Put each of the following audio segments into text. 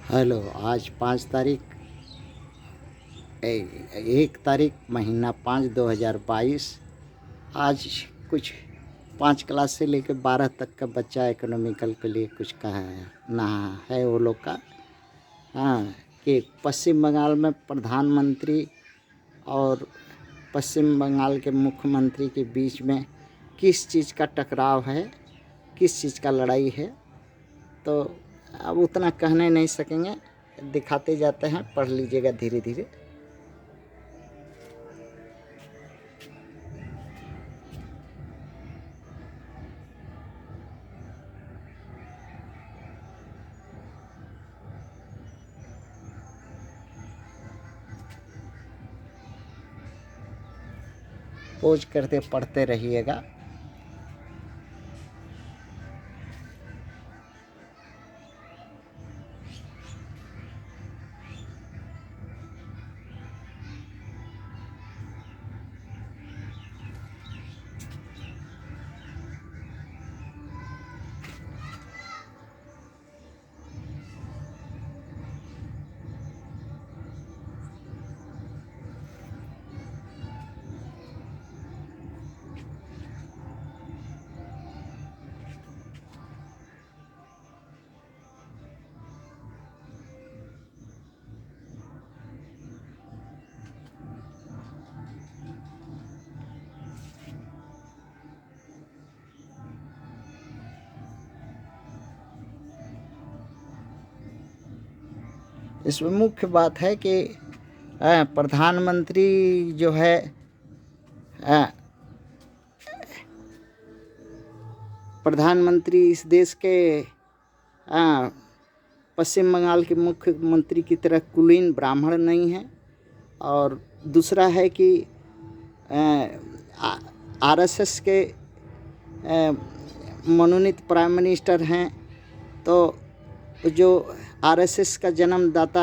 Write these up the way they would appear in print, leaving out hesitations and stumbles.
Hello. आज 5 तारीख 1 तारीख महीना 5 2022। आज कुछ 5 क्लास से लेकर 12 तक का बच्चा इकोनॉमिकल के लिए कुछ कहना है वो लोग का। हाँ, कि पश्चिम बंगाल में प्रधानमंत्री और पश्चिम बंगाल के मुख्यमंत्री के बीच में किस चीज़ का टकराव है, किस चीज़ का लड़ाई है। तो अब उतना कहने नहीं सकेंगे, दिखाते जाते हैं, पढ़ लीजिएगा धीरे धीरे। पोज करते पढ़ते रहिएगा। इसमें मुख्य बात है कि प्रधानमंत्री जो है प्रधानमंत्री इस देश के पश्चिम बंगाल के मुख्यमंत्री की तरह कुलीन ब्राह्मण नहीं है। और दूसरा है कि आरएसएस के मनोनीत प्राइम मिनिस्टर हैं। तो जो आरएसएस का जन्मदाता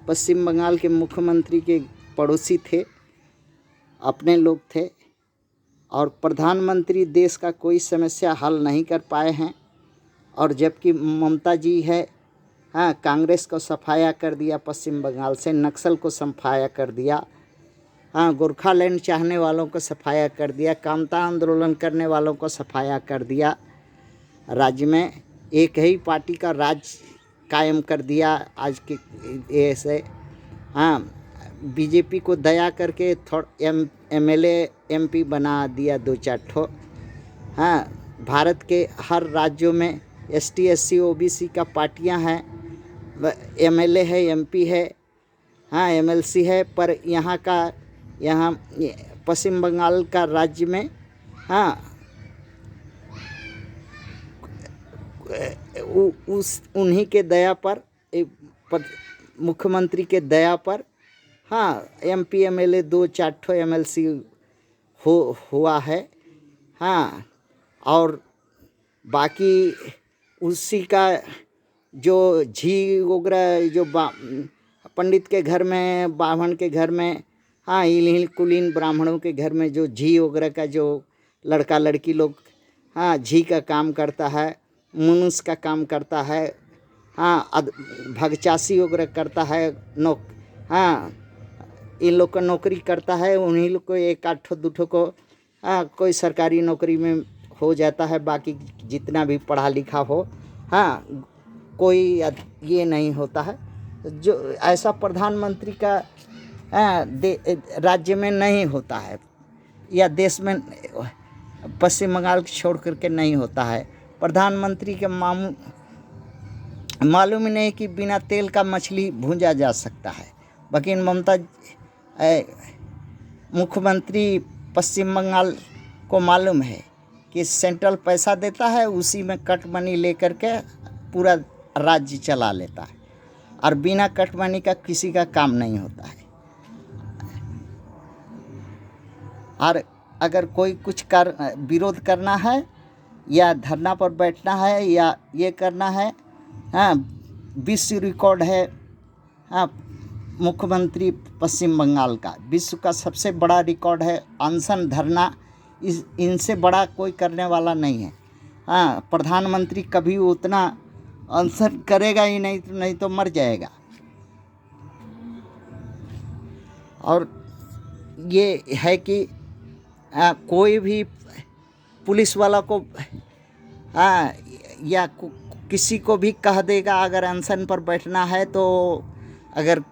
पश्चिम बंगाल के मुख्यमंत्री के पड़ोसी थे, अपने लोग थे। और प्रधानमंत्री देश का कोई समस्या हल नहीं कर पाए हैं। और जबकि ममता जी है, हाँ, कांग्रेस को सफाया कर दिया पश्चिम बंगाल से, नक्सल को सफाया कर दिया, हाँ, गोरखालैंड चाहने वालों को सफाया कर दिया, कामता आंदोलन करने वालों को सफाया कर दिया। राज्य में एक ही पार्टी का राज कायम कर दिया आज के ऐसे। हाँ, बीजेपी को दया करके एमएलए एमपी बना दिया 2-4 ठो। हाँ, भारत के हर राज्यों में एसटी एससी ओबीसी का पार्टियां हैं, एमएलए है, एमपी है, हाँ, एमएलसी है। पर यहाँ पश्चिम बंगाल का राज्य में, हाँ, उन्हीं के दया पर, मुख्यमंत्री के दया पर, हाँ, एमपी एमएलए 2-4 ठो एमएलसी हुआ है। हाँ, और बाकी उसी का जो झी वगैरह जो पंडित के घर में, ब्राह्मण के घर में, हाँ, इन्हीं कुलीन ब्राह्मणों के घर में जो झी वगैरह का जो लड़का लड़की लोग, हाँ, झी का काम करता है, मुनुस का काम करता है, हाँ, भगचासी वगैरह करता है, हाँ, इन लोग का नौकरी करता है। उन्हीं लोग को 1-8 ठो 2 ठो को, हाँ, कोई सरकारी नौकरी में हो जाता है। बाकी जितना भी पढ़ा लिखा हो, हाँ, कोई ये नहीं होता है। जो ऐसा प्रधानमंत्री का राज्य में नहीं होता है, या देश में पश्चिम बंगाल छोड़ करके नहीं होता है। प्रधानमंत्री के मालूम ही नहीं कि बिना तेल का मछली भूंजा जा सकता है। बाकी ममता मुख्यमंत्री पश्चिम बंगाल को मालूम है कि सेंट्रल पैसा देता है, उसी में कट मनी लेकर के पूरा राज्य चला लेता है, और बिना कट मनी का किसी का काम नहीं होता है। और अगर कोई कुछ विरोध करना है, या धरना पर बैठना है, या ये करना है, हाँ, विश्व रिकॉर्ड है, हाँ, मुख्यमंत्री पश्चिम बंगाल का विश्व का सबसे बड़ा रिकॉर्ड है अनशन धरना। इनसे बड़ा कोई करने वाला नहीं है। हाँ, प्रधानमंत्री कभी उतना अनशन करेगा ही नहीं तो मर जाएगा। और ये है कि कोई भी पुलिस वाला को या किसी को भी कह देगा अगर अनशन पर बैठना है, तो अगर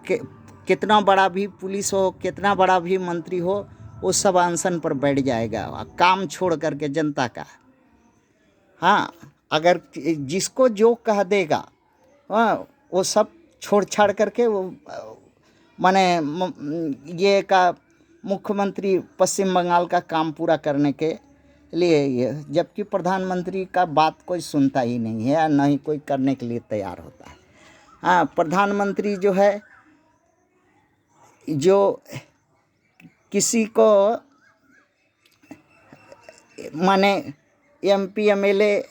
कितना बड़ा भी पुलिस हो, कितना बड़ा भी मंत्री हो, वो सब अनशन पर बैठ जाएगा काम छोड़ करके जनता का। हाँ, अगर जिसको जो कह देगा वो सब छोड़ छाड़ करके वो माने ये का मुख्यमंत्री पश्चिम बंगाल का काम पूरा करने के लिए ये, जबकि प्रधानमंत्री का बात कोई सुनता ही नहीं है या नहीं कोई करने के लिए तैयार होता है। हाँ, प्रधानमंत्री जो है, जो किसी को माने MP MLA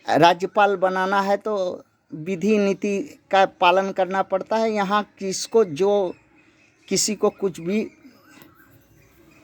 राज्यपाल बनाना है तो विधि नीति का पालन करना पड़ता है। यहाँ किसी को कुछ भी